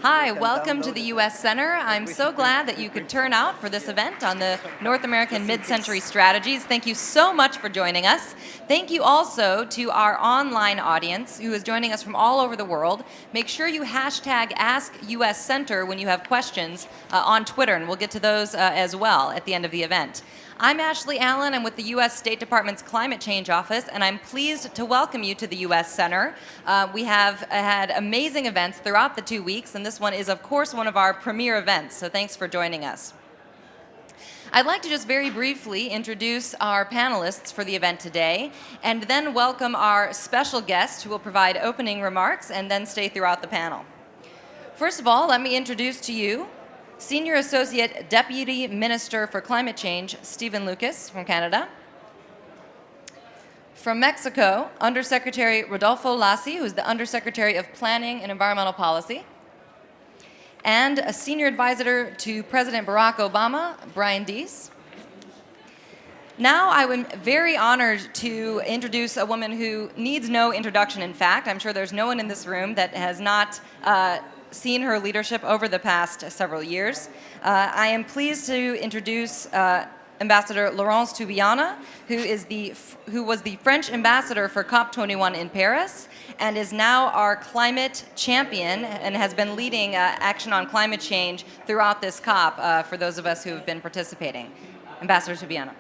Hi, welcome to the U.S. Center. I'm so glad that you could turn out for this event on the North American Mid-Century Strategies. Thank you so much for joining us. Thank you also to our online audience who is joining us from all over the world. Make sure you hashtag AskUSCenter when you have questions on Twitter, and we'll get to those as well at the end of the event. I'm Ashley Allen. I'm with the U.S. State Department's Climate Change Office, and I'm pleased to welcome you to the U.S. Center. We have had amazing events throughout the 2 weeks, and this one is, of course, one of our premier events, so thanks for joining us. I'd like to just very briefly introduce our panelists for the event today, and then welcome our special guest who will provide opening remarks and then stay throughout the panel. First of all, let me introduce to you Senior Associate Deputy Minister for Climate Change, Stephen Lucas from Canada. From Mexico, Undersecretary Rodolfo Lassi, who's the Undersecretary of Planning and Environmental Policy. And a Senior Advisor to President Barack Obama, Brian Deese. Now I'm very honored to introduce a woman who needs no introduction. In fact, I'm sure there's no one in this room that has not seen her leadership over the past several years. I am pleased to introduce Ambassador Laurence Toubiana, who was the French ambassador for COP-21 in Paris and is now our climate champion and has been leading action on climate change throughout this COP for those of us who have been participating. Ambassador Toubiana.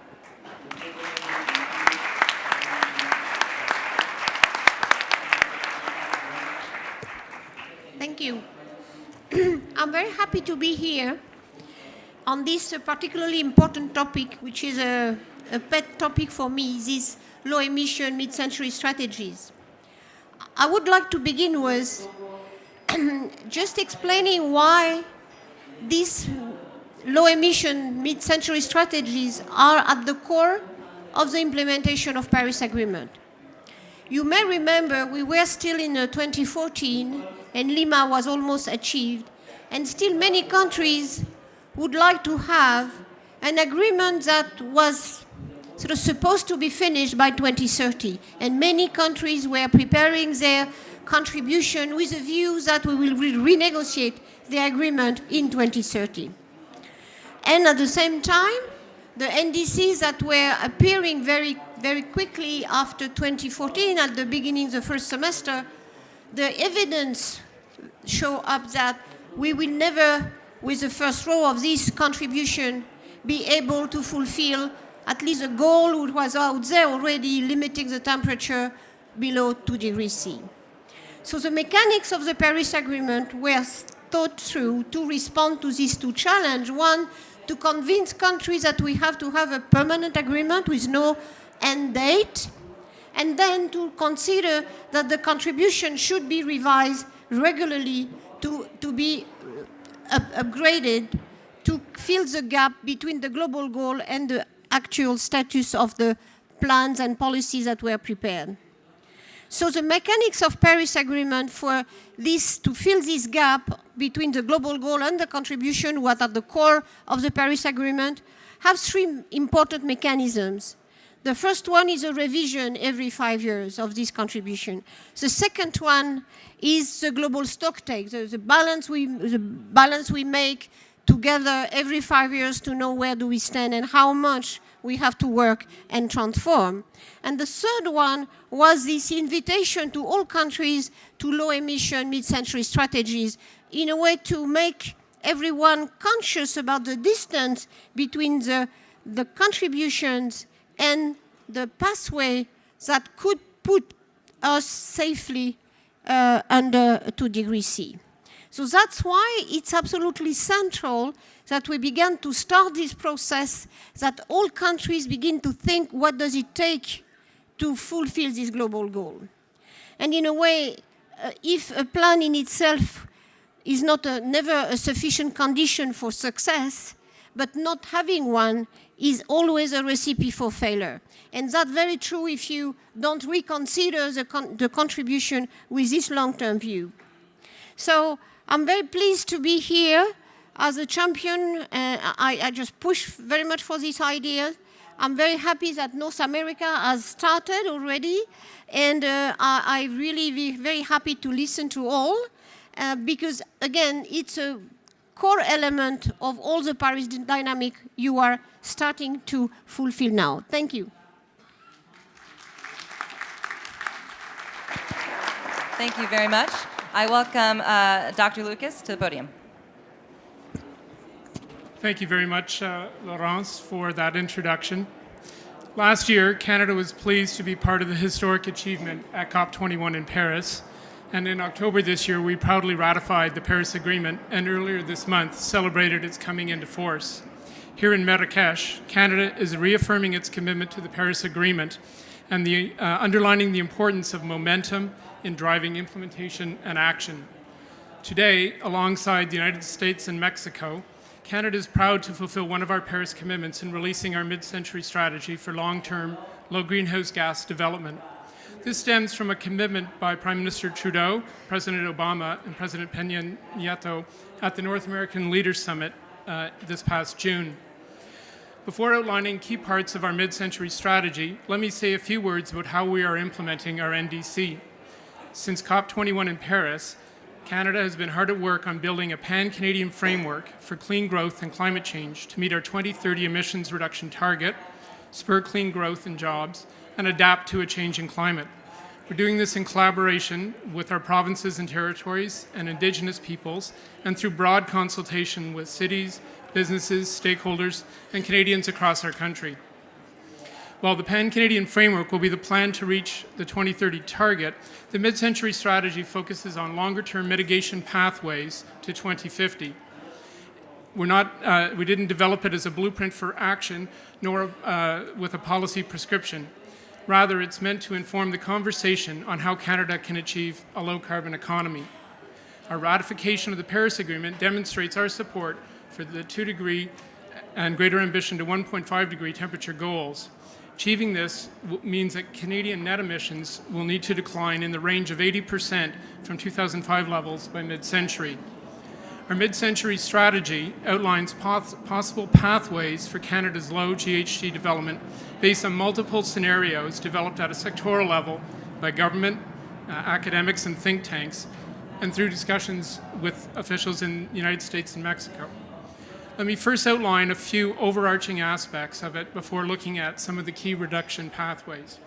Thank you. I'm very happy to be here on this particularly important topic, which is a pet topic for me, these low-emission mid-century strategies. I would like to begin with just explaining why these low-emission mid-century strategies are at the core of the implementation of Paris Agreement. You may remember we were still in 2014 and Lima was almost achieved, and still many countries would like to have an agreement that was sort of supposed to be finished by 2030. And many countries were preparing their contribution with a view that we will renegotiate the agreement in 2030. And at the same time, the NDCs that were appearing very, very quickly after 2014, at the beginning of the first semester, the evidence show up that we will never, with the first row of this contribution, be able to fulfill at least a goal which was out there already, limiting the temperature below 2 degrees C. So the mechanics of the Paris Agreement were thought through to respond to these two challenges. One, to convince countries that we have to have a permanent agreement with no end date, and then to consider that the contribution should be revised regularly to be upgraded to fill the gap between the global goal and the actual status of the plans and policies that were prepared. So the mechanics of Paris Agreement for this, to fill this gap between the global goal and the contribution, what are the core of the Paris Agreement, have three important mechanisms. The first one is a revision every 5 years of this contribution. The second one is the global stocktake, the balance we make together every 5 years to know where do we stand and how much we have to work and transform. And the third one was this invitation to all countries to low-emission mid-century strategies in a way to make everyone conscious about the distance between the contributions and the pathway that could put us safely under 2 degrees C. So that's why it's absolutely central that we began to start this process, that all countries begin to think what does it take to fulfill this global goal. And in a way, if a plan in itself is never a sufficient condition for success, but not having one is always a recipe for failure. And that's very true if you don't reconsider the contribution with this long-term view. So I'm very pleased to be here as a champion. I just push very much for this idea. I'm very happy that North America has started already, and I really be very happy to listen to all. because, again, it's a core element of all the Paris dynamic you are starting to fulfill now. Thank you. Thank you very much. I welcome Dr. Lucas to the podium. Thank you very much, Laurence, for that introduction. Last year, Canada was pleased to be part of the historic achievement at COP-21 in Paris. And in October this year, we proudly ratified the Paris Agreement, and earlier this month celebrated its coming into force. Here in Marrakesh, Canada is reaffirming its commitment to the Paris Agreement and underlining the importance of momentum in driving implementation and action. Today, alongside the United States and Mexico, Canada is proud to fulfill one of our Paris commitments in releasing our mid-century strategy for long-term, low greenhouse gas development. This stems from a commitment by Prime Minister Trudeau, President Obama, and President Pena-Nieto at the North American Leaders Summit this past June. Before outlining key parts of our mid-century strategy, let me say a few words about how we are implementing our NDC. Since COP21 in Paris, Canada has been hard at work on building a pan-Canadian framework for clean growth and climate change to meet our 2030 emissions reduction target, spur clean growth and jobs, and adapt to a changing climate. We're doing this in collaboration with our provinces and territories and Indigenous peoples, and through broad consultation with cities, businesses, stakeholders, and Canadians across our country. While the Pan-Canadian framework will be the plan to reach the 2030 target, the mid-century strategy focuses on longer-term mitigation pathways to 2050. We didn't develop it as a blueprint for action, nor with a policy prescription. Rather, it's meant to inform the conversation on how Canada can achieve a low-carbon economy. Our ratification of the Paris Agreement demonstrates our support for the 2-degree and greater ambition to 1.5-degree temperature goals. Achieving this means that Canadian net emissions will need to decline in the range of 80% from 2005 levels by mid-century. Our mid-century strategy outlines possible pathways for Canada's low GHG development based on multiple scenarios developed at a sectoral level by government, academics, and think tanks, and through discussions with officials in the United States and Mexico. Let me first outline a few overarching aspects of it before looking at some of the key reduction pathways.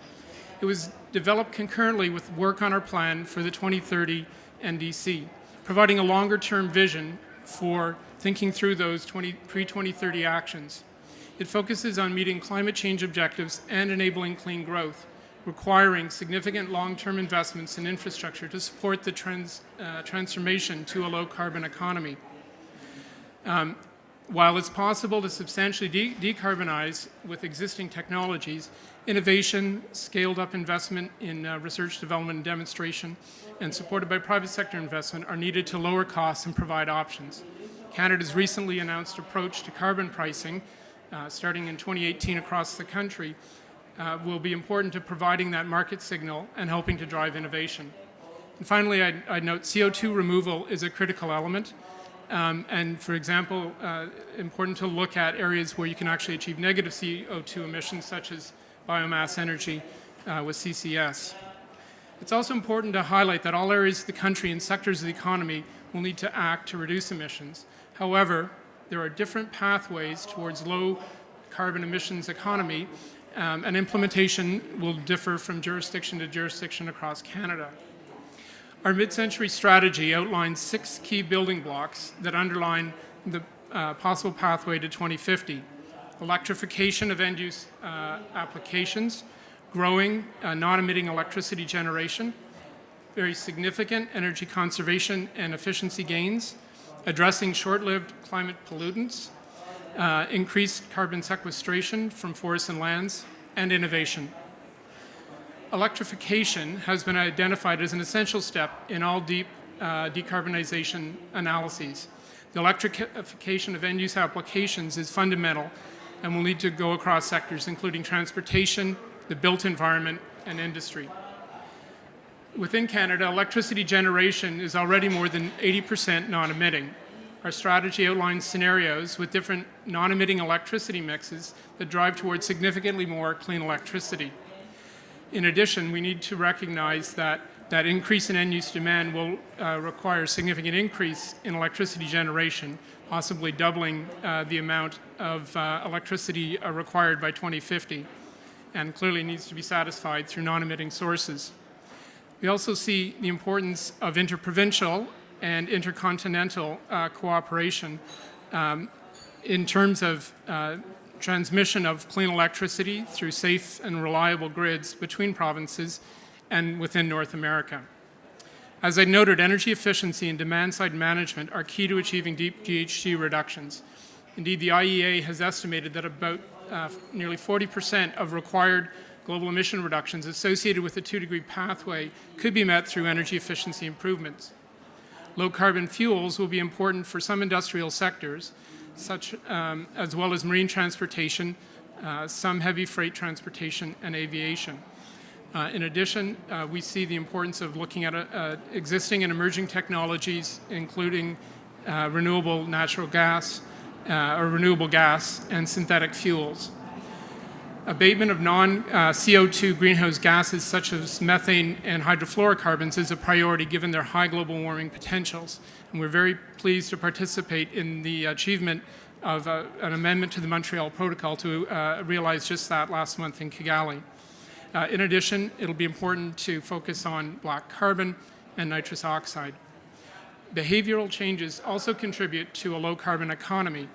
It was developed concurrently with work on our plan for the 2030 NDC, providing a longer-term vision for thinking through those pre-2030 actions. It focuses on meeting climate change objectives and enabling clean growth, requiring significant long-term investments in infrastructure to support the transformation to a low-carbon economy. While it's possible to substantially decarbonize with existing technologies, innovation, scaled-up investment in research, development, and demonstration, and supported by private sector investment are needed to lower costs and provide options. Canada's recently announced approach to carbon pricing, starting in 2018 across the country, will be important to providing that market signal and helping to drive innovation. And finally, I'd note CO2 removal is a critical element. And for example, important to look at areas where you can actually achieve negative CO2 emissions, such as biomass energy with CCS. It's also important to highlight that all areas of the country and sectors of the economy will need to act to reduce emissions. However, there are different pathways towards low carbon emissions economy, and implementation will differ from jurisdiction to jurisdiction across Canada. Our mid-century strategy outlines 6 key building blocks that underline the possible pathway to 2050. Electrification of end-use applications, growing non-emitting electricity generation, very significant energy conservation and efficiency gains, addressing short-lived climate pollutants, increased carbon sequestration from forests and lands, and innovation. Electrification has been identified as an essential step in all deep decarbonization analyses. The electrification of end-use applications is fundamental and will need to go across sectors, including transportation, the built environment, and industry. Within Canada, electricity generation is already more than 80% non-emitting. Our strategy outlines scenarios with different non-emitting electricity mixes that drive towards significantly more clean electricity. In addition, we need to recognize that that increase in end-use demand will require a significant increase in electricity generation, possibly doubling the amount of electricity required by 2050, and clearly needs to be satisfied through non-emitting sources. We also see the importance of interprovincial and intercontinental cooperation in terms of transmission of clean electricity through safe and reliable grids between provinces and within North America. As I noted, energy efficiency and demand-side management are key to achieving deep GHG reductions. Indeed, the IEA has estimated that about nearly 40% of required global emission reductions associated with the 2-degree pathway could be met through energy efficiency improvements. Low-carbon fuels will be important for some industrial sectors, such as well as marine transportation, some heavy freight transportation, and aviation. In addition, we see the importance of looking at existing and emerging technologies, including renewable natural gas, or renewable gas, and synthetic fuels. Abatement of non-CO2 greenhouse gases such as methane and hydrofluorocarbons is a priority given their high global warming potentials. And we're very pleased to participate in the achievement of an amendment to the Montreal Protocol to realize just that last month in Kigali. In addition, it'll be important to focus on black carbon and nitrous oxide. Behavioral changes also contribute to a low-carbon economy.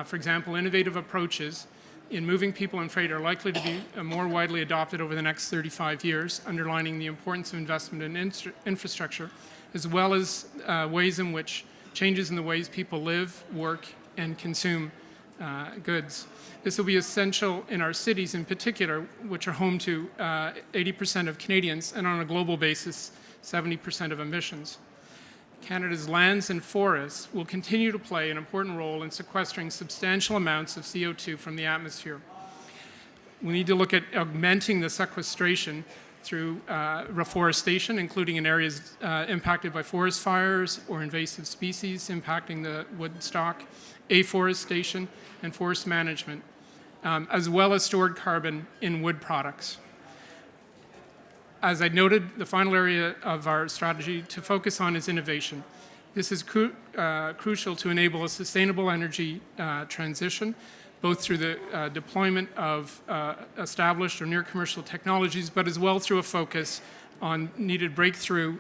For example, innovative approaches in moving people and freight are likely to be more widely adopted over the next 35 years, underlining the importance of investment in infrastructure, as well as ways in which changes in the ways people live, work, and consume goods. This will be essential in our cities in particular, which are home to 80% of Canadians, and on a global basis, 70% of emissions. Canada's lands and forests will continue to play an important role in sequestering substantial amounts of CO2 from the atmosphere. We need to look at augmenting the sequestration through reforestation, including in areas impacted by forest fires or invasive species impacting the wood stock, afforestation, and forest management, as well as stored carbon in wood products. As I noted, the final area of our strategy to focus on is innovation. This is crucial to enable a sustainable energy transition, both through the deployment of established or near commercial technologies, but as well through a focus on needed breakthrough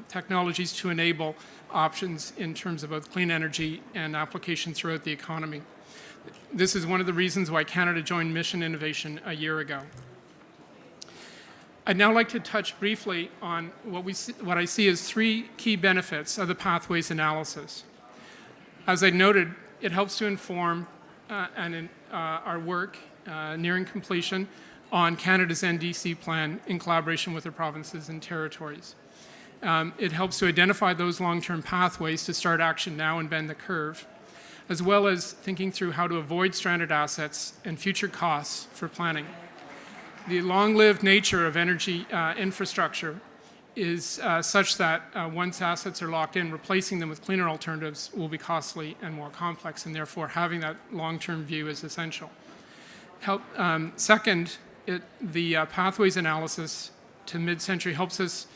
technologies to enable options in terms of both clean energy and application throughout the economy. This is one of the reasons why Canada joined Mission Innovation a year ago. I'd now like to touch briefly on what I see as 3 key benefits of the pathways analysis. As I noted, it helps to inform our work nearing completion on Canada's NDC plan in collaboration with the provinces and territories. It helps to identify those long-term pathways to start action now and bend the curve, as well as thinking through how to avoid stranded assets and future costs for planning. The long-lived nature of energy infrastructure is such that once assets are locked in, replacing them with cleaner alternatives will be costly and more complex, and therefore having that long-term view is essential. Second, the pathways analysis to mid-century helps us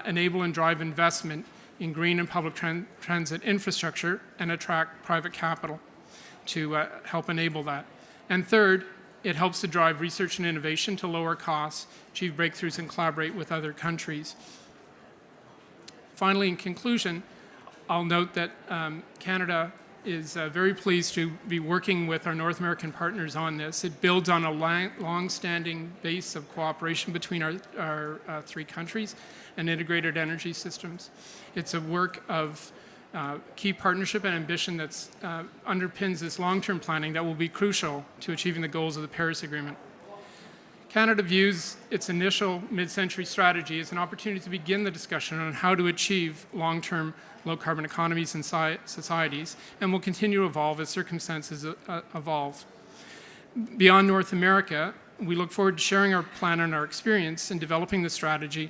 enable and drive investment in green and public transit infrastructure and attract private capital to help enable that. And third, it helps to drive research and innovation to lower costs, achieve breakthroughs, and collaborate with other countries. Finally, in conclusion, I'll note that Canada is very pleased to be working with our North American partners on this. It builds on a long-standing base of cooperation between our 3 countries and integrated energy systems. It's a work of key partnership and ambition that underpins this long-term planning that will be crucial to achieving the goals of the Paris Agreement. Canada views its initial mid-century strategy as an opportunity to begin the discussion on how to achieve long-term low-carbon economies and societies, and will continue to evolve as circumstances evolve. Beyond North America, we look forward to sharing our plan and our experience in developing the strategy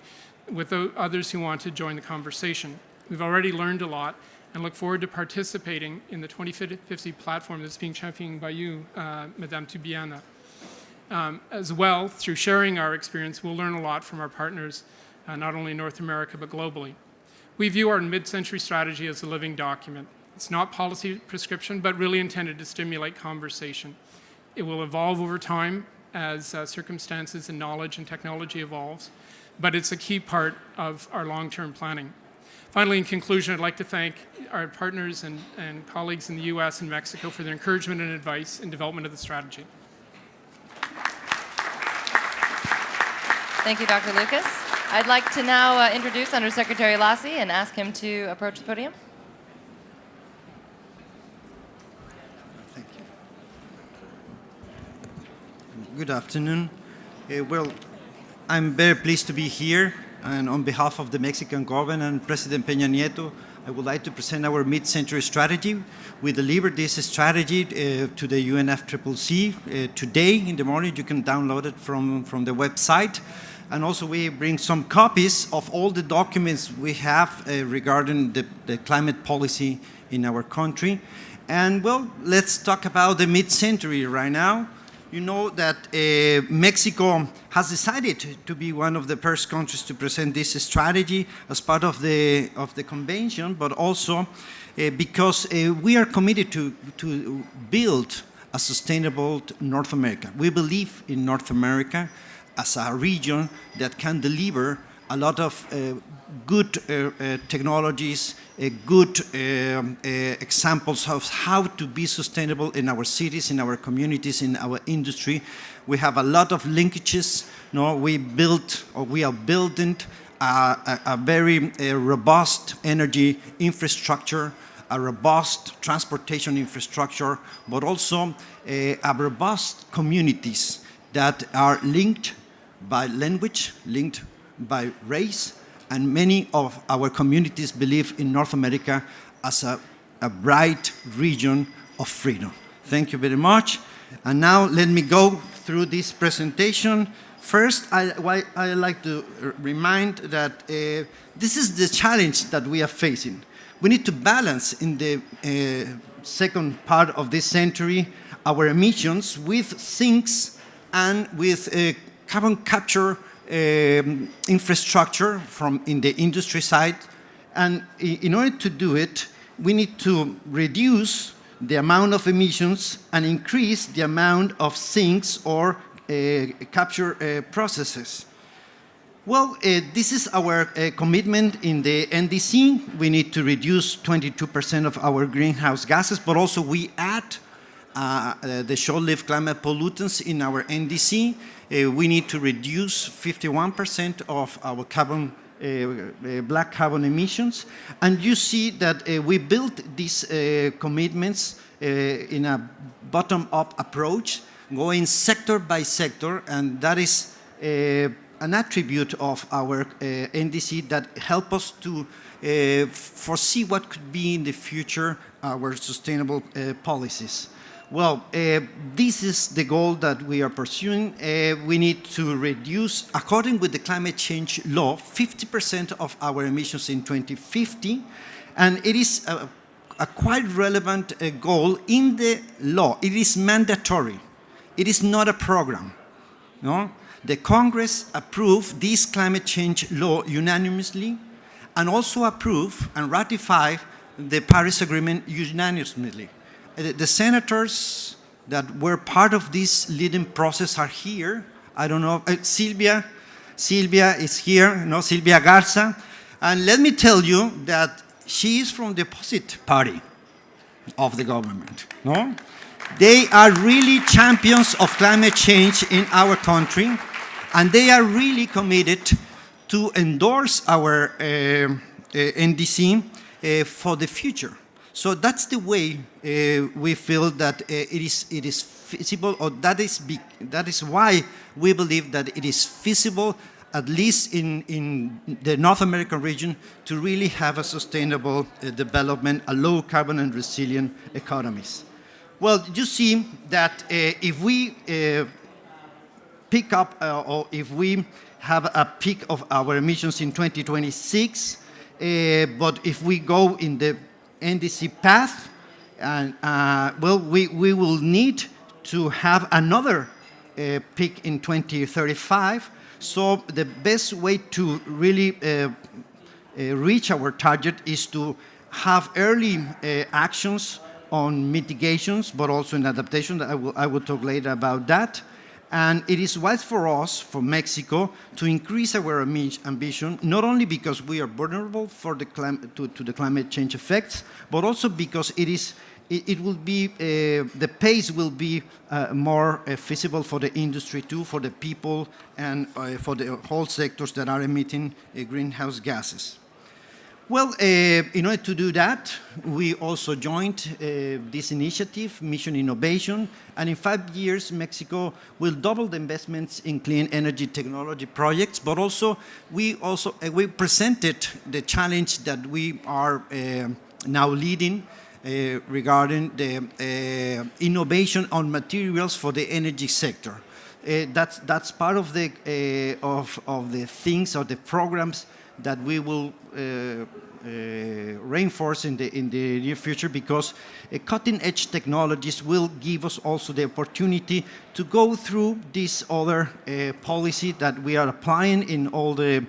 with others who want to join the conversation. We've already learned a lot and look forward to participating in the 2050 platform that's being championed by you, Madame Tubiana. As well, through sharing our experience, we'll learn a lot from our partners not only in North America but globally. We view our mid-century strategy as a living document. It's not policy prescription, but really intended to stimulate conversation. It will evolve over time as circumstances and knowledge and technology evolves, but it's a key part of our long-term planning. Finally, in conclusion, I'd like to thank our partners and colleagues in the US and Mexico for their encouragement and advice in development of the strategy. Thank you, Dr. Lucas. I'd like to now introduce Undersecretary Lassie and ask him to approach the podium. Thank you. Good afternoon. Well, I'm very pleased to be here, and on behalf of the Mexican government and President Pena-Nieto, I would like to present our mid-century strategy. We delivered this strategy to the UNFCCC today in the morning. You can download it from the website. And also we bring some copies of all the documents we have regarding the climate policy in our country. And well, let's talk about the mid-century right now. You know that Mexico has decided to be one of the first countries to present this strategy as part of the convention, but also because we are committed to build a sustainable North America. We believe in North America as a region that can deliver a lot of good technologies, good examples of how to be sustainable in our cities, in our communities, in our industry. We have a lot of linkages. We are building a very robust energy infrastructure, a robust transportation infrastructure, but also a robust communities that are linked by language, linked by race, and many of our communities believe in North America as a bright region of freedom. Thank you very much. And now let me go through this presentation. First, I like to remind that this is the challenge that we are facing. We need to balance in the second part of this century our emissions with sinks and with carbon capture infrastructure in the industry side. And in order to do it, we need to reduce the amount of emissions and increase the amount of sinks or capture processes. Well, this is our commitment in the NDC. We need to reduce 22% of our greenhouse gases, but also we add the short-lived climate pollutants in our NDC. We need to reduce 51% of our black carbon emissions. And you see that we built these commitments in a bottom-up approach, going sector by sector, and that is an attribute of our NDC that help us to foresee what could be in the future our sustainable policies. Well, this is the goal that we are pursuing. We need to reduce, according with the climate change law, 50% of our emissions in 2050. And it is a quite relevant goal in the law. It is mandatory. It is not a program. No? The Congress approved this climate change law unanimously and also approved and ratified the Paris Agreement unanimously. The senators that were part of this leading process are here. I don't know, Silvia is here, no, Silvia Garza. And let me tell you that she is from the opposite party of the government, no? They are really champions of climate change in our country, and they are really committed to endorse our NDC for the future. So that's the way we feel that it is feasible, or that is why we believe that it is feasible, at least in the North American region, to really have a sustainable development, a low carbon and resilient economies. Well, you see that if we pick up, or if we have a peak of our emissions in 2026, but if we go in the NDC path, and well, we will need to have another peak in 2035. So the best way to really reach our target is to have early actions on mitigations, but also in adaptation. I will talk later about that. And it is wise for us, for Mexico, to increase our ambition, not only because we are vulnerable for the to the climate change effects, but also because it will be, the pace will be more feasible for the industry too, for the people, and for the whole sectors that are emitting greenhouse gases. Well, in order to do that, we also joined this initiative, Mission Innovation, and in 5 years, Mexico will double the investments in clean energy technology projects, but also we presented the challenge that we are now leading regarding the innovation on materials for the energy sector. That's part of the things or the programs that we will reinforce in the near future, because cutting-edge technologies will give us also the opportunity to go through this other policy that we are applying in all the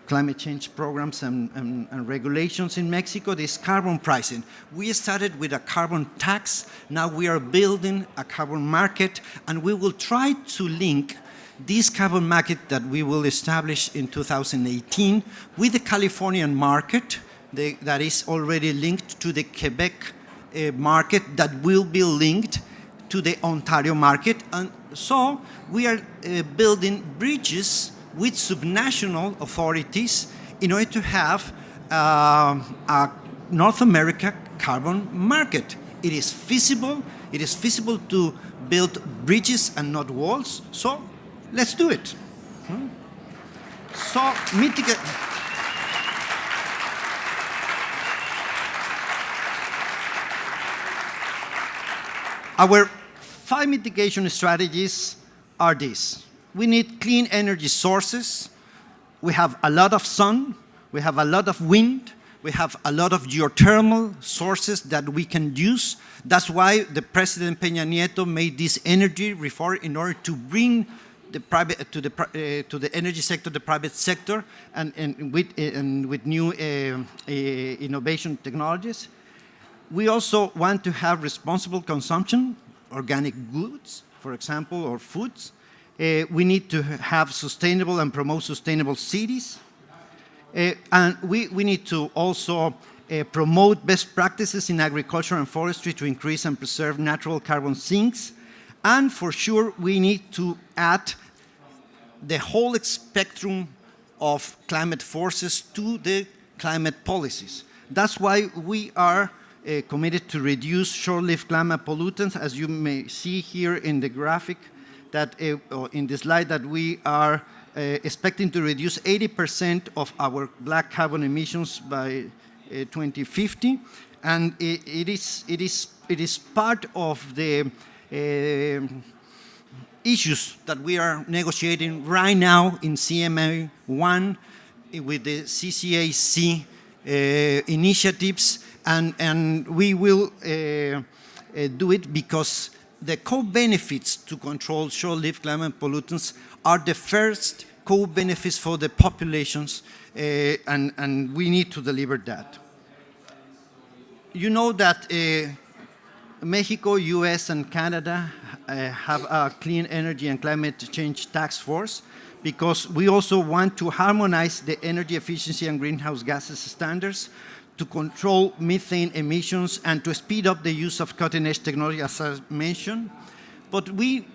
climate change programs and regulations in Mexico, this carbon pricing. We started with a carbon tax, now we are building a carbon market, and we will try to link this carbon market that we will establish in 2018 with the Californian market that is already linked to the Quebec market that will be linked to the Ontario market. And so we are building bridges with subnational authorities in order to have a North America carbon market. It is feasible to build bridges and not walls, so let's do it. So, mitigate. Our 5 mitigation strategies are these. We need clean energy sources. We have a lot of sun. We have a lot of wind. We have a lot of geothermal sources that we can use. That's why the President Pena-Nieto made this energy reform in order to bring the private to the energy sector, the private sector, and with new innovation technologies. We also want to have responsible consumption, organic goods, for example, or foods. We need to have sustainable and promote sustainable cities. And we need to also promote best practices in agriculture and forestry to increase and preserve natural carbon sinks. And for sure, we need to add the whole spectrum of climate forces to the climate policies. That's why we are committed to reduce short-lived climate pollutants, as you may see here in the graphic, that in the slide, that we are expecting to reduce 80% of our black carbon emissions by 2050, and it is part of the issues that we are negotiating right now in CMA 1 with the CCAC initiatives, and we will do it because the co-benefits to control short-lived climate pollutants are the first co-benefits for the populations, and we need to deliver that. You know that Mexico, US, and Canada have a clean energy and climate change task force, because we also want to harmonize the energy efficiency and greenhouse gases standards to control methane emissions and to speed up the use of cutting-edge technology, as I mentioned. But we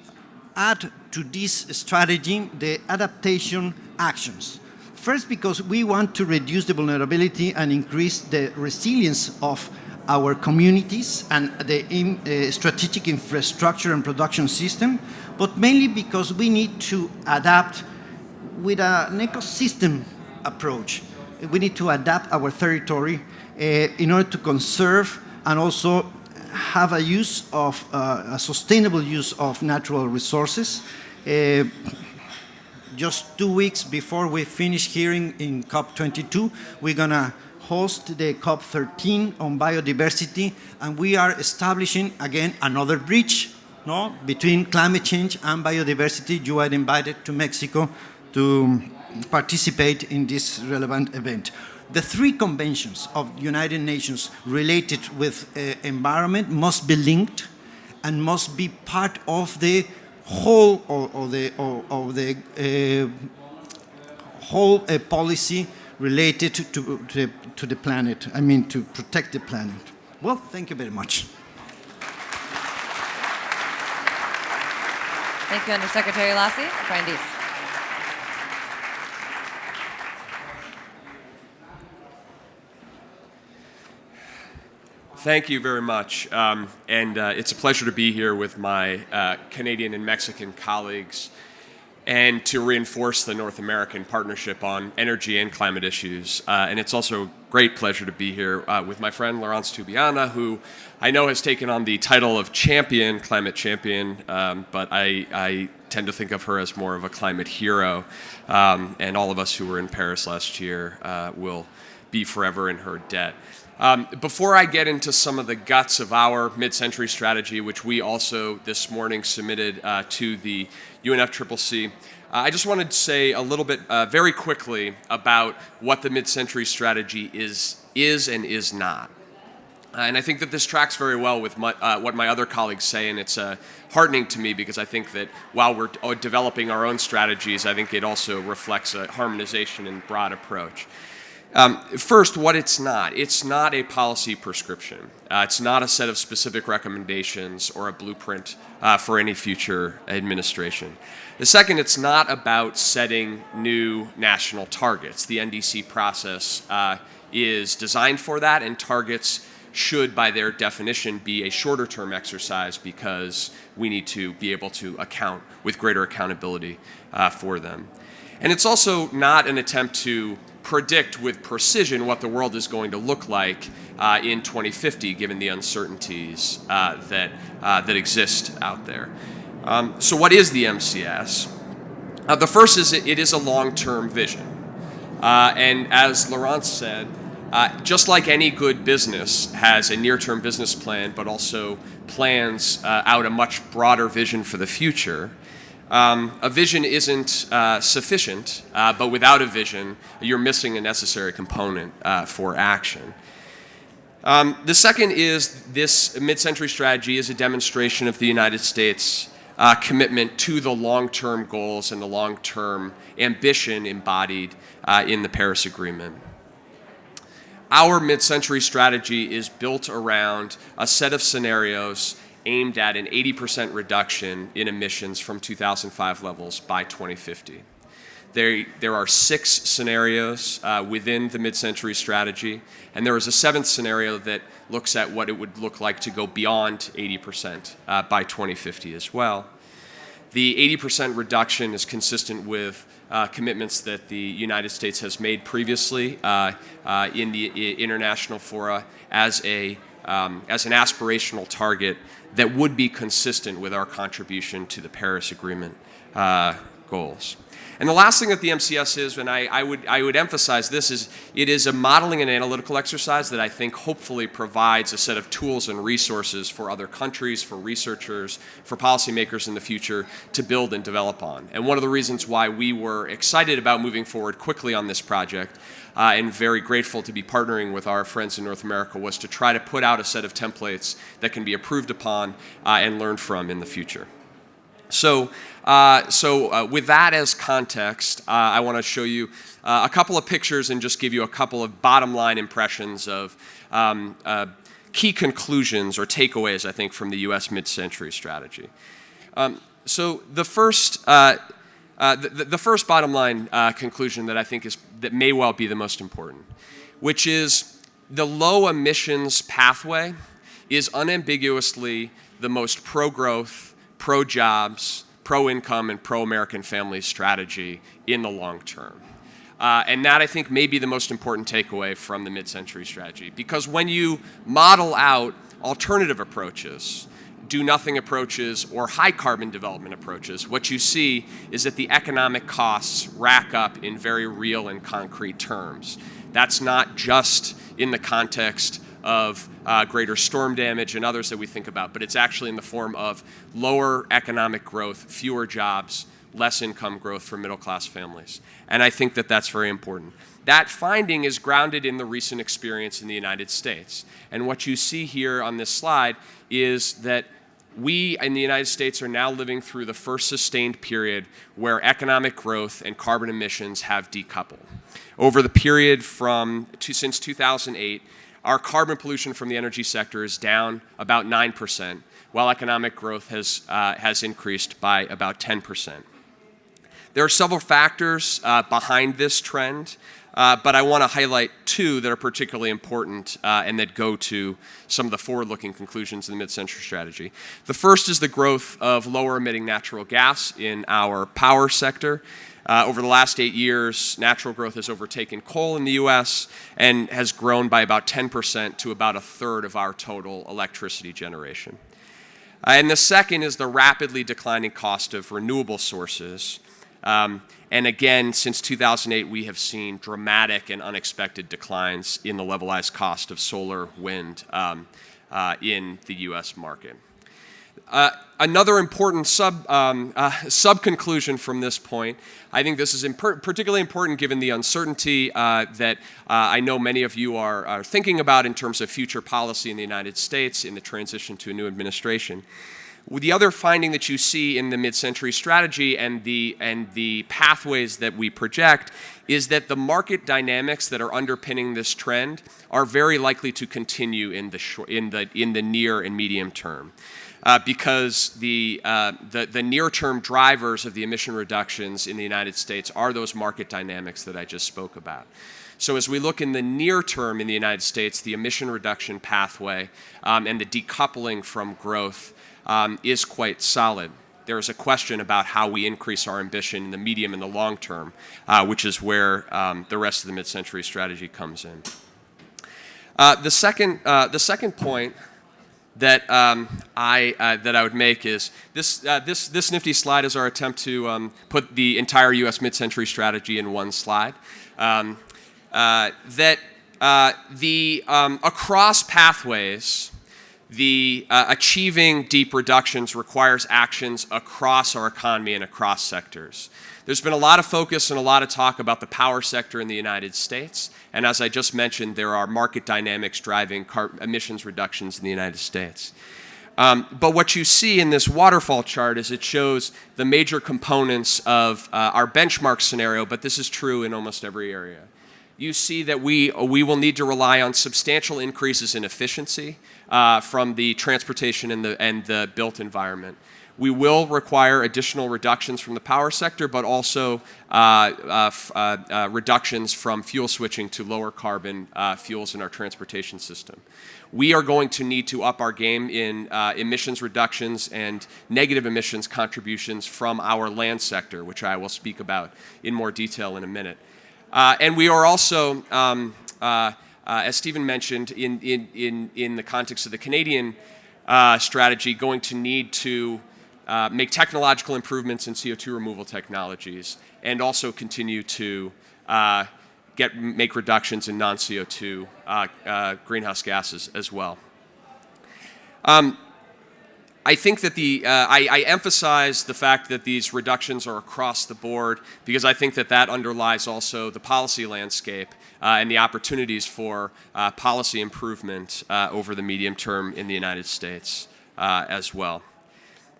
add to this strategy the adaptation actions. First, because we want to reduce the vulnerability and increase the resilience of our communities and the strategic infrastructure and production system, but mainly because we need to adapt with an ecosystem approach. We need to adapt our territory in order to conserve and also have a use of a sustainable use of natural resources. Just 2 weeks before we finish hearing in COP-22, we're gonna host the COP-13 on biodiversity, and we are establishing again another bridge no, between climate change and biodiversity. You are invited to Mexico to participate in this relevant event. The 3 conventions of the United Nations related with environment must be linked and must be part of the whole whole policy related to the planet. I mean, to protect the planet. Well, thank you very much. Thank you, Undersecretary Lassi. Brian Deese. Thank you very much. It's a pleasure to be here with my Canadian and Mexican colleagues and to reinforce the North American partnership on energy and climate issues. And it's also a great pleasure to be here with my friend Laurence Tubiana, who I know has taken on the title of champion, climate champion, but I tend to think of her as more of a climate hero. And all of us who were in Paris last year will be forever in her debt. Before I get into some of the guts of our mid-century strategy, which we also this morning submitted to the UNFCCC, I just wanted to say a little bit very quickly about what the mid-century strategy is and is not. And I think that this tracks very well with what my other colleagues say, and it's heartening to me because I think that while we're developing our own strategies, I think it also reflects a harmonization and broad approach. First, what it's not. It's not a policy prescription. It's not a set of specific recommendations or a blueprint for any future administration. The second, it's not about setting new national targets. The NDC process is designed for that, and targets should, by their definition, be a shorter-term exercise because we need to be able to account with greater accountability for them. And it's also not an attempt to predict with precision what the world is going to look like in 2050, given the uncertainties that exist out there. So what is the MCS? The first is it is a long-term vision. And as Laurence said, just like any good business has a near-term business plan, but also plans out a much broader vision for the future, a vision isn't sufficient, but without a vision, you're missing a necessary component for action. The second is this mid-century strategy is a demonstration of the United States' commitment to the long-term goals and the long-term ambition embodied in the Paris Agreement. Our mid-century strategy is built around a set of scenarios aimed at an 80% reduction in emissions from 2005 levels by 2050. There are 6 scenarios within the mid-century strategy, and there is a 7th scenario that looks at what it would look like to go beyond 80% by 2050 as well. The 80% reduction is consistent with commitments that the United States has made previously in the international fora as an aspirational target that would be consistent with our contribution to the Paris Agreement goals. And the last thing that the MCS is, and I would emphasize this, is it is a modeling and analytical exercise that I think hopefully provides a set of tools and resources for other countries, for researchers, for policymakers in the future to build and develop on. And one of the reasons why we were excited about moving forward quickly on this project and very grateful to be partnering with our friends in North America was to try to put out a set of templates that can be approved upon and learned from in the future. So with that as context, I want to show you a couple of pictures and just give you a couple of bottom line impressions of key conclusions or takeaways, I think, from the U.S. mid-century strategy. So the first bottom line conclusion that I think that may well be the most important, which is the low emissions pathway is unambiguously the most pro-growth, pro-jobs, pro-income, and pro-American family strategy in the long term. And that, I think, may be the most important takeaway from the mid-century strategy. Because when you model out alternative approaches, do-nothing approaches, or high-carbon development approaches, what you see is that the economic costs rack up in very real and concrete terms. That's not just in the context of greater storm damage and others that we think about, but it's actually in the form of lower economic growth, fewer jobs, less income growth for middle-class families. And I think that that's very important. That finding is grounded in the recent experience in the United States. And what you see here on this slide is that we in the United States are now living through the first sustained period where economic growth and carbon emissions have decoupled. Over the period since 2008, our carbon pollution from the energy sector is down about 9%, while economic growth has increased by about 10%. There are several factors behind this trend, but I want to highlight two that are particularly important and that go to some of the forward-looking conclusions in the mid-century strategy. The first is the growth of lower-emitting natural gas in our power sector. Over the last 8 years, natural growth has overtaken coal in the U.S. and has grown by about 10% to about a third of our total electricity generation. And the second is the rapidly declining cost of renewable sources. And again, since 2008, we have seen dramatic and unexpected declines in the levelized cost of solar, wind in the U.S. market. Another important sub-conclusion from this point, I think this is particularly important given the uncertainty that I know many of you are thinking about in terms of future policy in the United States in the transition to a new administration. The other finding that you see in the mid-century strategy and the pathways that we project is that the market dynamics that are underpinning this trend are very likely to continue in the near and medium term. Because the near-term drivers of the emission reductions in the United States are those market dynamics that I just spoke about. So as we look in the near term in the United States, the emission reduction pathway and the decoupling from growth is quite solid. There is a question about how we increase our ambition in the medium and the long term, which is where the rest of the mid-century strategy comes in. The second point that I would make is this nifty slide is our attempt to put the entire U.S. mid-century strategy in one slide. Across pathways, achieving deep reductions requires actions across our economy and across sectors. There's been a lot of focus and a lot of talk about the power sector in the United States, and as I just mentioned, there are market dynamics driving emissions reductions in the United States. But what you see in this waterfall chart is it shows the major components of our benchmark scenario, but this is true in almost every area. You see that we will need to rely on substantial increases in efficiency from the transportation and the built environment. We will require additional reductions from the power sector, but also reductions from fuel switching to lower carbon fuels in our transportation system. We are going to need to up our game in emissions reductions and negative emissions contributions from our land sector, which I will speak about in more detail in a minute. And we are also, as Stephen mentioned, in the context of the Canadian strategy, going to need to make technological improvements in CO2 removal technologies and also continue to make reductions in non-CO2 greenhouse gases as well. I think that I emphasize the fact that these reductions are across the board because I think that underlies also the policy landscape and the opportunities for policy improvement over the medium term in the United States as well.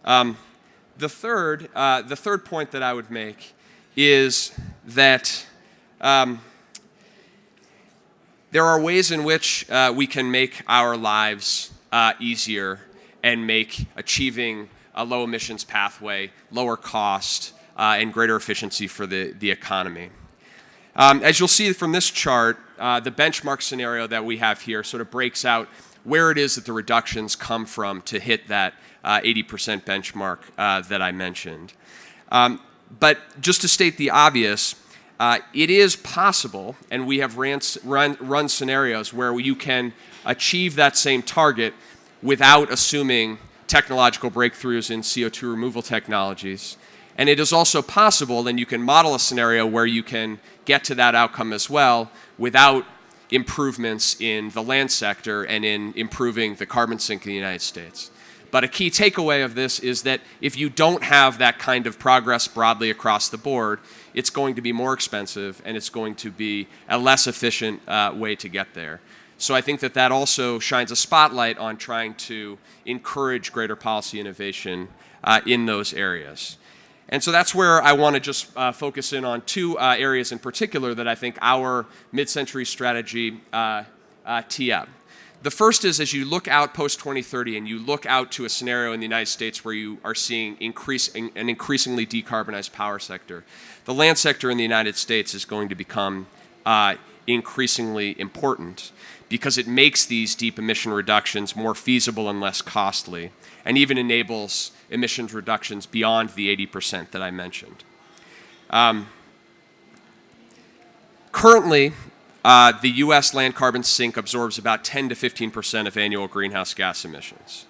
The third point that I would make is that there are ways in which we can make our lives easier and make achieving a low emissions pathway lower cost and greater efficiency for the economy. As you'll see from this chart, the benchmark scenario that we have here sort of breaks out where it is that the reductions come from to hit that 80% benchmark that I mentioned. But just to state the obvious, it is possible, and we have run scenarios where you can achieve that same target without assuming technological breakthroughs in CO2 removal technologies. And it is also possible, and you can model a scenario where you can get to that outcome as well without improvements in the land sector and in improving the carbon sink in the United States. But a key takeaway of this is that if you don't have that kind of progress broadly across the board, it's going to be more expensive and it's going to be a less efficient way to get there. So I think that that also shines a spotlight on trying to encourage greater policy innovation in those areas. And so that's where I want to just focus in on two areas in particular that I think our mid-century strategy tee up. The first is, as you look out post-2030 and you look out to a scenario in the United States where you are seeing an increasingly decarbonized power sector, the land sector in the United States is going to become increasingly important because it makes these deep emission reductions more feasible and less costly, and even enables emissions reductions beyond the 80% that I mentioned. Currently, the U.S. land carbon sink absorbs about 10 to 15% of annual greenhouse gas emissions.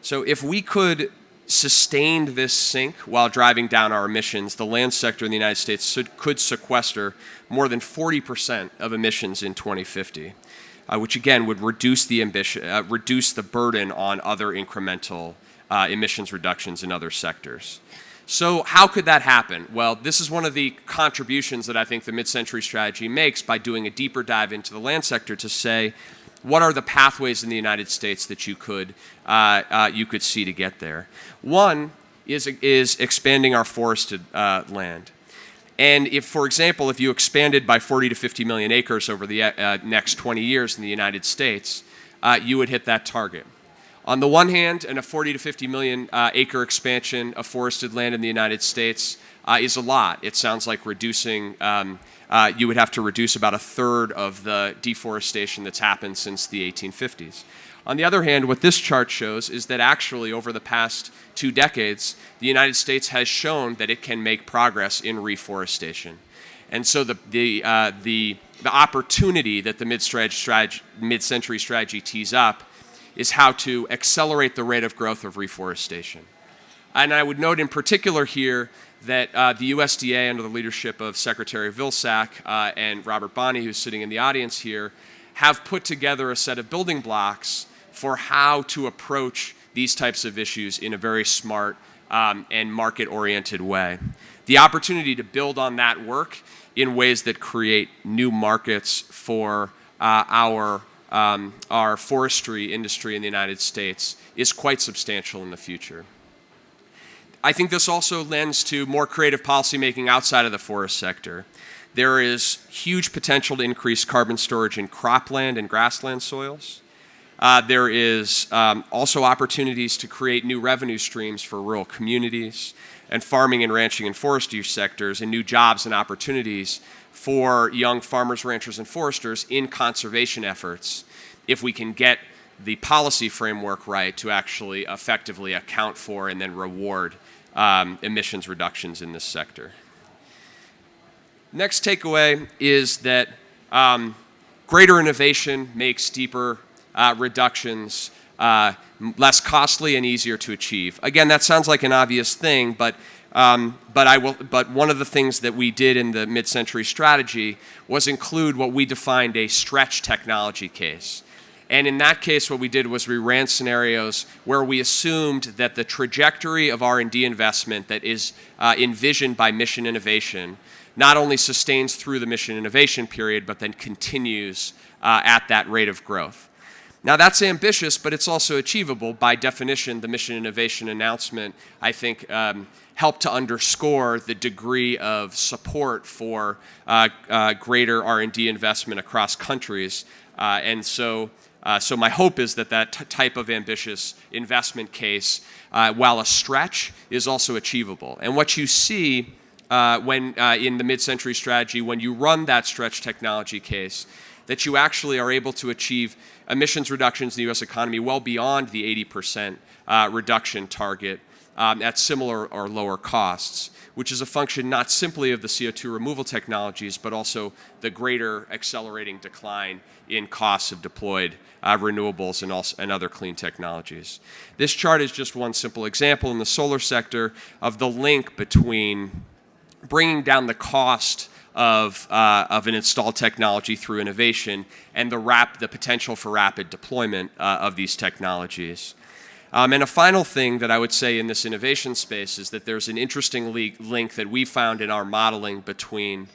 So if we could sustain this sink while driving down our emissions, the land sector in the United States could sequester more than 40% of emissions in 2050, which again would reduce the burden on other incremental emissions reductions in other sectors. So how could that happen? Well, this is one of the contributions that I think the mid-century strategy makes by doing a deeper dive into the land sector to say, what are the pathways in the United States that you could see to get there? One is expanding our forested land. And if, for example, if you expanded by 40 to 50 million acres over the next 20 years in the United States, you would hit that target. On the one hand, a 40 to 50 million acre expansion of forested land in the United States is a lot. It sounds like reducing, you would have to reduce about a third of the deforestation that's happened since the 1850s. On the other hand, what this chart shows is that actually over the past 2 decades, the United States has shown that it can make progress in reforestation. And so the opportunity that the mid-century strategy tees up is how to accelerate the rate of growth of reforestation. And I would note in particular here that the USDA, under the leadership of Secretary Vilsack and Robert Bonney, who's sitting in the audience here, have put together a set of building blocks for how to approach these types of issues in a very smart and market-oriented way. The opportunity to build on that work in ways that create new markets for our forestry industry in the United States is quite substantial in the future. I think this also lends to more creative policymaking outside of the forest sector. There is huge potential to increase carbon storage in cropland and grassland soils. There is also opportunities to create new revenue streams for rural communities and farming and ranching and forestry sectors, and new jobs and opportunities for young farmers, ranchers, and foresters in conservation efforts if we can get the policy framework right to actually effectively account for and then reward emissions reductions in this sector. Next takeaway is that greater innovation makes deeper reductions less costly and easier to achieve. Again, that sounds like an obvious thing, but one of the things that we did in the mid-century strategy was include what we defined a stretch technology case. And in that case, what we did was we ran scenarios where we assumed that the trajectory of R&D investment that is envisioned by mission innovation not only sustains through the mission innovation period, but then continues at that rate of growth. Now that's ambitious, but it's also achievable. By definition, the mission innovation announcement, I think, helped to underscore the degree of support for greater R&D investment across countries. So my hope is that type of ambitious investment case, while a stretch, is also achievable. And what you see when in the mid-century strategy, when you run that stretch technology case, that you actually are able to achieve emissions reductions in the U.S. economy well beyond the 80% reduction target at similar or lower costs, which is a function not simply of the CO2 removal technologies, but also the greater accelerating decline in costs of deployed renewables and other clean technologies. This chart is just one simple example in the solar sector of the link between bringing down the cost of an installed technology through innovation and the potential for rapid deployment of these technologies. And a final thing that I would say in this innovation space is that there's an interesting link that we found in our modeling between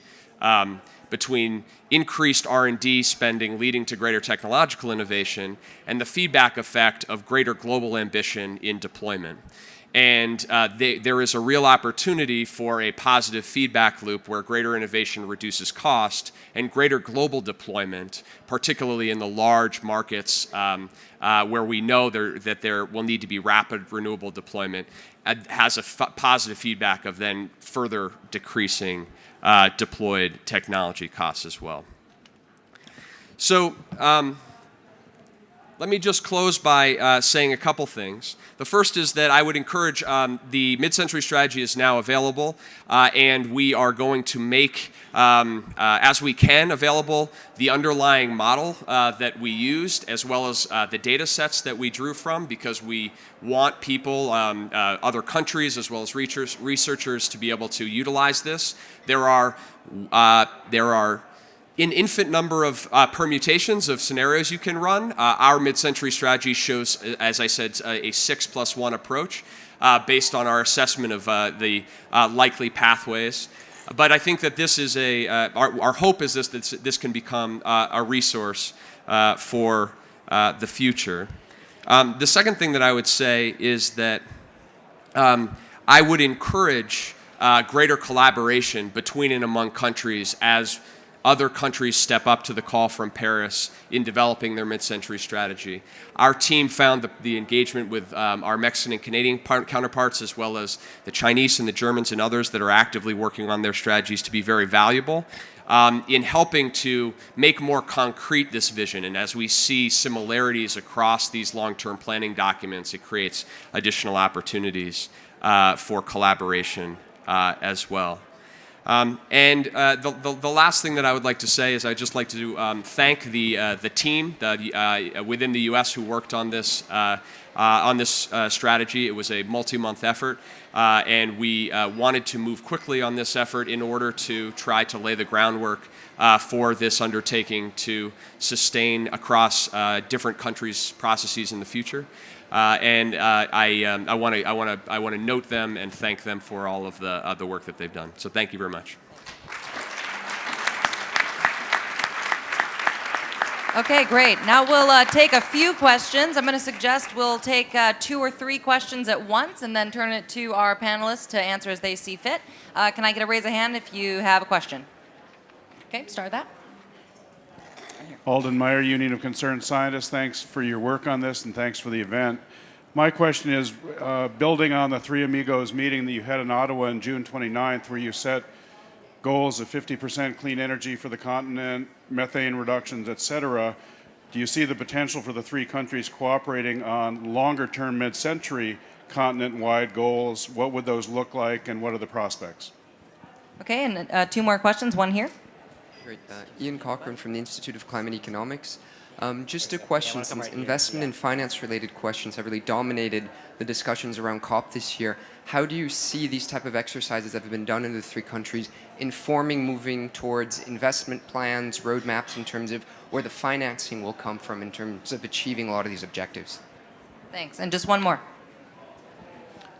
increased R&D spending leading to greater technological innovation and the feedback effect of greater global ambition in deployment. And there is a real opportunity for a positive feedback loop where greater innovation reduces cost and greater global deployment, particularly in the large markets where we know that there will need to be rapid renewable deployment, has a positive feedback of then further decreasing deployed technology costs as well. So let me just close by saying a couple things. The first is that I would encourage the mid-century strategy is now available, and we are going to make, as we can, available the underlying model that we used, as well as the data sets that we drew from, because we want people, other countries, as well as researchers to be able to utilize this. There are an infinite number of permutations of scenarios you can run. Our mid-century strategy shows, as I said, a 6+1 approach based on our assessment of the likely pathways. But I think that this is our hope is that this can become a resource for the future. The second thing that I would say is that I would encourage greater collaboration between and among countries as other countries step up to the call from Paris in developing their mid-century strategy. Our team found the engagement with our Mexican and Canadian counterparts, as well as the Chinese and the Germans and others that are actively working on their strategies, to be very valuable in helping to make more concrete this vision. And as we see similarities across these long-term planning documents, it creates additional opportunities for collaboration as well. The last thing that I would like to say is I'd just like to thank the team within the U.S. who worked on this strategy. It was a multi-month effort, and we wanted to move quickly on this effort in order to try to lay the groundwork for this undertaking to sustain across different countries' processes in the future. I want to note them and thank them for all of the work that they've done. So thank you very much. Okay, great. Now we'll take a few questions. I'm going to suggest we'll take 2 or 3 questions at once and then turn it to our panelists to answer as they see fit. Can I get a raise of hand if you have a question? Okay, start that. Alden Meyer, Union of Concerned Scientists, thanks for your work on this and thanks for the event. My question is, building on the Three Amigos meeting that you had in Ottawa on June 29th, where you set goals of 50% clean energy for the continent, methane reductions, et cetera, do you see the potential for the 3 countries cooperating on longer-term mid-century continent-wide goals? What would those look like and what are the prospects? Okay, and 2 more questions, one here. Great. Ian Cochran from the Institute of Climate Economics. Just a question, since investment and finance-related questions have really dominated the discussions around COP this year, how do you see these type of exercises that have been done in the 3 countries informing moving towards investment plans, roadmaps in terms of where the financing will come from in terms of achieving a lot of these objectives? Thanks, and just one more.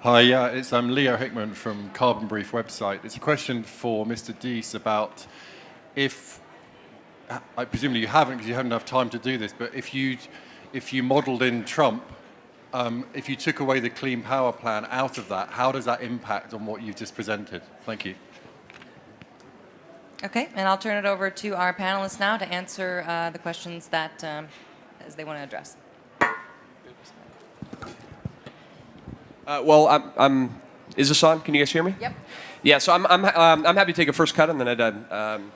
Hi, it's Leo Hickman from Carbon Brief website. It's a question for Mr. Deese about if, I presumably you haven't because you haven't enough time to do this, but if you modelled in Trump, if you took away the Clean Power Plan out of that, how does that impact on what you've just presented? Thank you. Okay, and I'll turn it over to our panelists now to answer the questions that as they want to address. Is this on? Can you guys hear me? Yep. Yeah, so I'm happy to take a first cut, and then I'd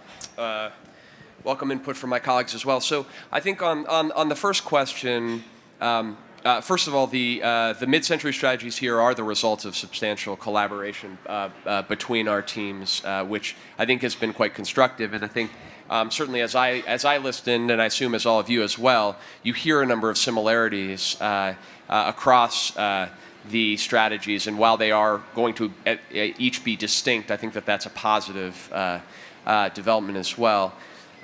welcome input from my colleagues as well. So I think on the first question, first of all, the mid-century strategies here are the results of substantial collaboration between our teams, which I think has been quite constructive. And I think certainly as I listened, and I assume as all of you as well, you hear a number of similarities across the strategies. And while they are going to each be distinct, I think that that's a positive development as well.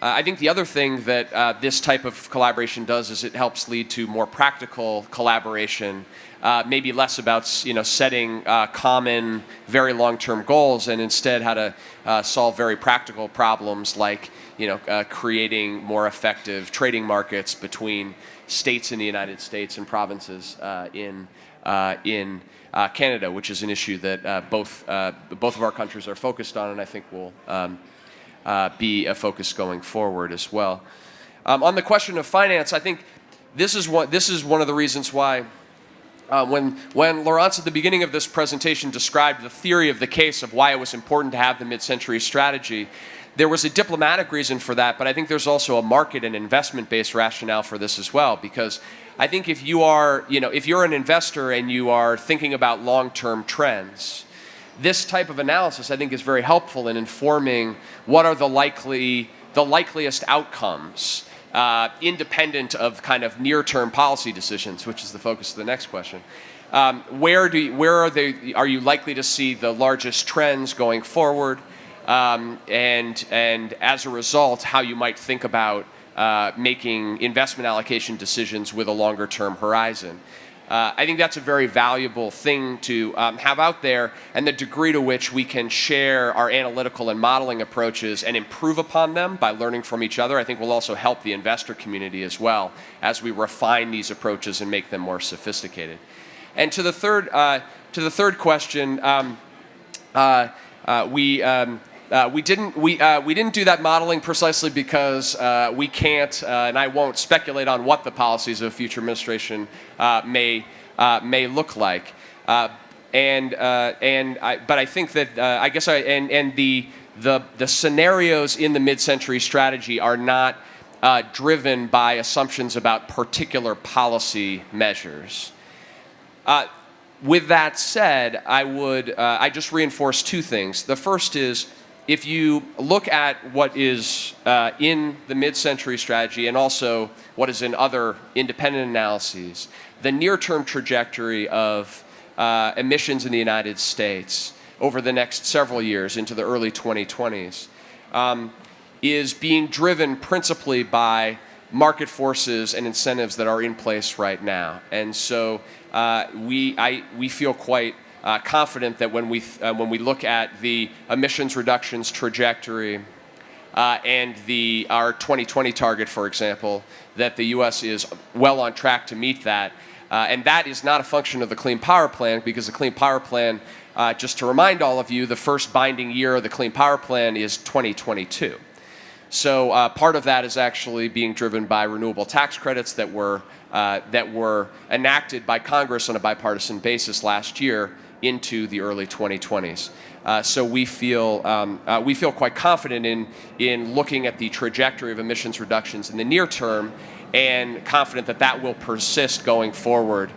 I think the other thing that this type of collaboration does is it helps lead to more practical collaboration, maybe less about setting common, very long-term goals, and instead how to solve very practical problems like creating more effective trading markets between states in the United States and provinces in Canada, which is an issue that both of our countries are focused on, and I think will be a focus going forward as well. On the question of finance, I think this is one of the reasons why when Laurence at the beginning of this presentation described the theory of the case of why it was important to have the mid-century strategy, there was a diplomatic reason for that, but I think there's also a market and investment-based rationale for this as well, because I think if you're an investor and you are thinking about long-term trends, this type of analysis, I think, is very helpful in informing what are the likeliest outcomes, independent of kind of near-term policy decisions, which is the focus of the next question. Are you likely to see the largest trends going forward, and as a result, how you might think about making investment allocation decisions with a longer-term horizon. I think that's a very valuable thing to have out there, and the degree to which we can share our analytical and modeling approaches and improve upon them by learning from each other, I think will also help the investor community as well as we refine these approaches and make them more sophisticated. And to the third question, we didn't do that modeling precisely because we can't, and I won't speculate on what the policies of a future administration may look like. But I think that the scenarios in the mid-century strategy are not driven by assumptions about particular policy measures. With that said, I just reinforce two things. The first is, if you look at what is in the mid-century strategy and also what is in other independent analyses, the near-term trajectory of emissions in the United States over the next several years into the early 2020s is being driven principally by market forces and incentives that are in place right now. And so we feel quite confident that when we look at the emissions reductions trajectory and our 2020 target, for example, that the U.S. is well on track to meet that. And that is not a function of the Clean Power Plan, because the Clean Power Plan, just to remind all of you, the first binding year of the Clean Power Plan is 2022. So part of that is actually being driven by renewable tax credits that were enacted by Congress on a bipartisan basis last year into the early 2020s. So we feel quite confident in looking at the trajectory of emissions reductions in the near term, and confident that that will persist going forward.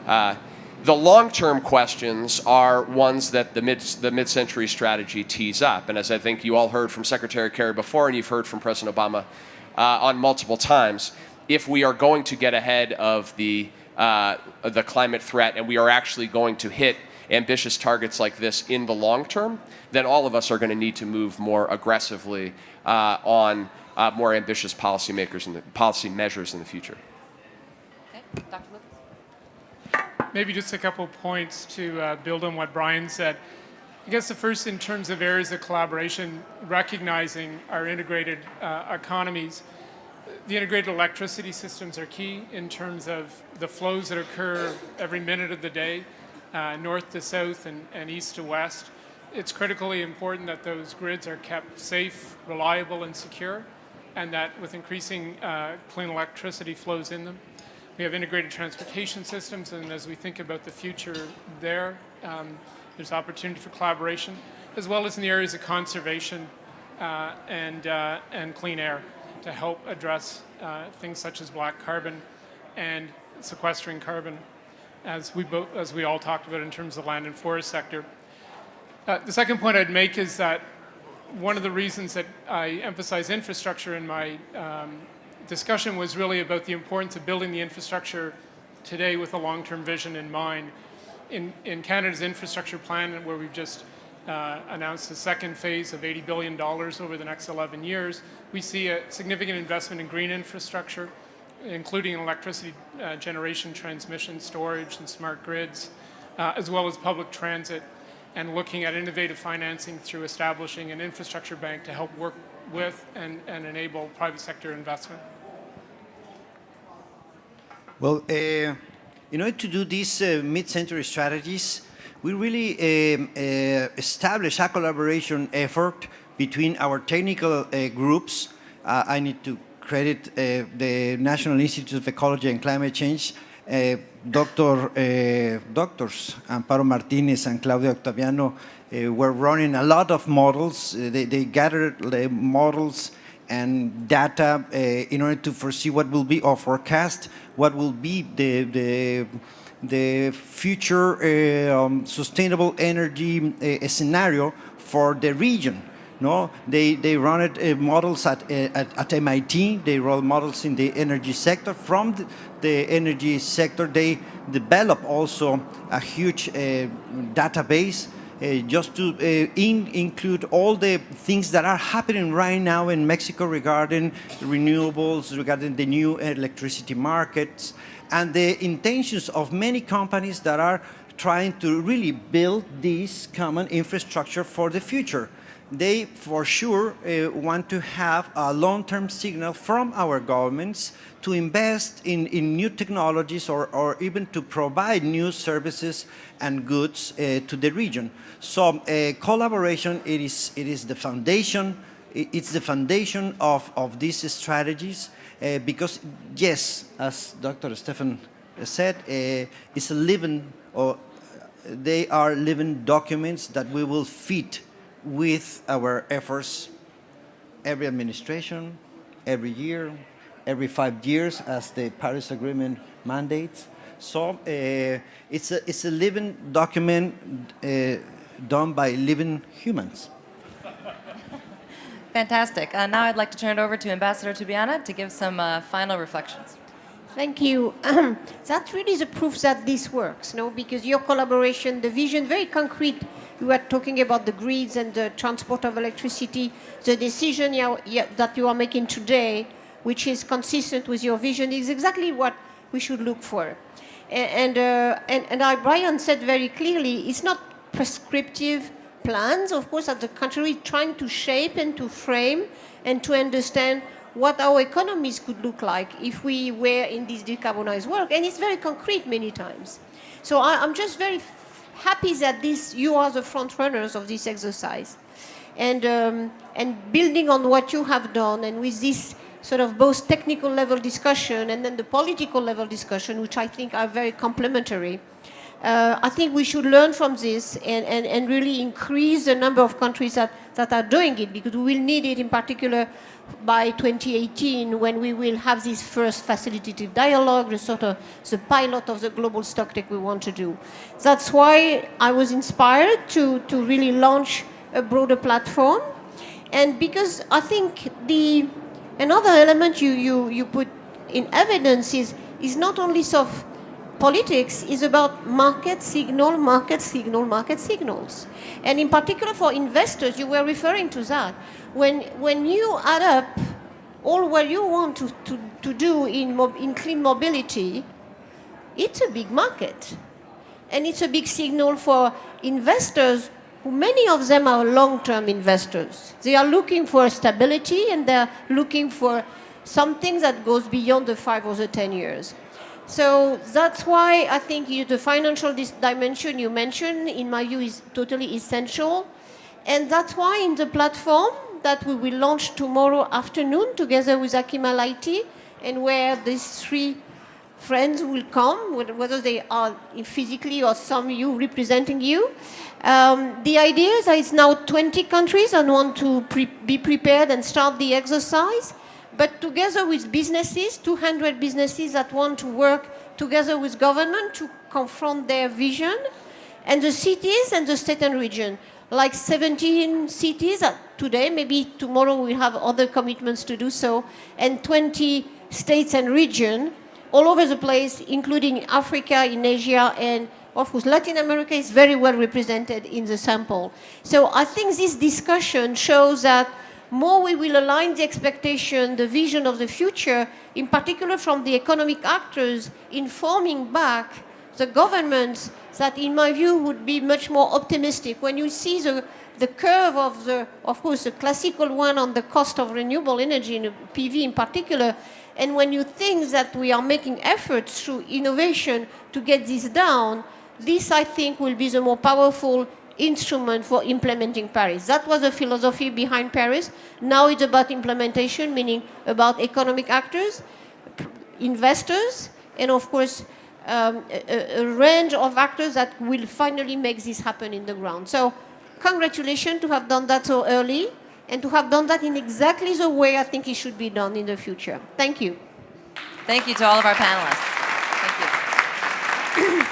The long-term questions are ones that the mid-century strategy tees up, and as I think you all heard from Secretary Kerry before, and you've heard from President Obama on multiple times, if we are going to get ahead of the climate threat, and we are actually going to hit ambitious targets like this in the long term, then all of us are going to need to move more aggressively on more ambitious policy measures in the future. Okay, Dr. Lucas. Maybe just a couple points to build on what Brian said. I guess the first, in terms of areas of collaboration, recognizing our integrated economies. The integrated electricity systems are key in terms of the flows that occur every minute of the day, north to south and east to west. It's critically important that those grids are kept safe, reliable, and secure, and that with increasing clean electricity flows in them. We have integrated transportation systems, and as we think about the future there's opportunity for collaboration, as well as in the areas of conservation and clean air to help address things such as black carbon and sequestering carbon, as we all talked about in terms of the land and forest sector. The second point I'd make is that one of the reasons that I emphasize infrastructure in my discussion was really about the importance of building the infrastructure today with a long-term vision in mind. In Canada's infrastructure plan, where we've just announced the second phase of $80 billion over the next 11 years. We see a significant investment in green infrastructure, including electricity generation, transmission, storage, and smart grids, as well as public transit, and looking at innovative financing through establishing an infrastructure bank to help work with and enable private sector investment. Well, in order to do these mid-century strategies, we really establish a collaboration effort between our technical groups. I need to credit the National Institute of Ecology and Climate Change, doctors Amparo Martinez and Claudia Octaviano were running a lot of models. They gathered models and data in order to foresee what will be or forecast what will be the future sustainable energy scenario for the region. No, they run models at MIT. They run models in the energy sector. From the energy sector, they develop also a huge database just to include all the things that are happening right now in Mexico regarding renewables, regarding the new electricity markets, and the intentions of many companies that are trying to really build this common infrastructure for the future. They, for sure, want to have a long-term signal from our governments to invest in new technologies or even to provide new services and goods to the region. So collaboration, it is the foundation. It's the foundation of these strategies because, yes, as Dr. Stefan said, it's a living, or they are living documents that we will feed with our efforts every administration, every year, every 5 years, as the Paris Agreement mandates. So it's a living document done by living humans. Fantastic. Now I'd like to turn it over to Ambassador Tubiana to give some final reflections. Thank you. That's really the proof that this works, no? Because your collaboration, the vision, very concrete. You were talking about the grids and the transport of electricity. The decision that you are making today, which is consistent with your vision, is exactly what we should look for. And Brian said very clearly, it's not prescriptive plans, of course, at the contrary, trying to shape and to frame and to understand what our economies could look like if we were in this decarbonized world. And it's very concrete many times. So I'm just very happy that you are the front runners of this exercise. And building on what you have done, and with this sort of both technical level discussion and then the political level discussion, which I think are very complementary, I think we should learn from this and really increase the number of countries that are doing it, because we will need it in particular by 2018, when we will have this first facilitative dialogue, the pilot of the global stocktake we want to do. That's why I was inspired to really launch a broader platform. And because I think another element you put in evidence is not only soft politics, is about market signals. And in particular for investors, you were referring to that. When you add up all what you want to do in clean mobility, it's a big market. And it's a big signal for investors, who many of them are long-term investors. They are looking for stability, and they're looking for something that goes beyond the 5 or the 10 years. So that's why I think the financial dimension you mentioned, in my view, is totally essential. And that's why in the platform that we will launch tomorrow afternoon together with Akim Alaiti, and where these 3 friends will come, whether they are physically or some you representing you. The idea is that it's now 20 countries that want to be prepared and start the exercise, but together with businesses, 200 businesses that want to work together with government to confront their vision, and the cities and the state and region. Like 17 cities today, maybe tomorrow we'll have other commitments to do so, and 20 states and regions all over the place, including Africa, in Asia, and Of course, Latin America is very well represented in the sample. So I think this discussion shows that more we will align the expectation, the vision of the future, in particular from the economic actors, informing back the governments that, in my view, would be much more optimistic. When you see the curve of course, the classical one on the cost of renewable energy, and PV in particular, and when you think that we are making efforts through innovation to get this down, this, I think, will be the more powerful instrument for implementing Paris. That was the philosophy behind Paris. Now it's about implementation, meaning about economic actors, investors, and of course, a range of actors that will finally make this happen in the ground. So congratulations to have done that so early and to have done that in exactly the way I think it should be done in the future. Thank you. Thank you to all of our panelists. Thank you.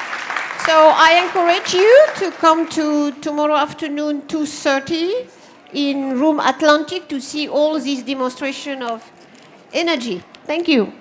So I encourage you to come to tomorrow afternoon, 2:30, in Room Atlantic to see all this demonstration of energy. Thank you.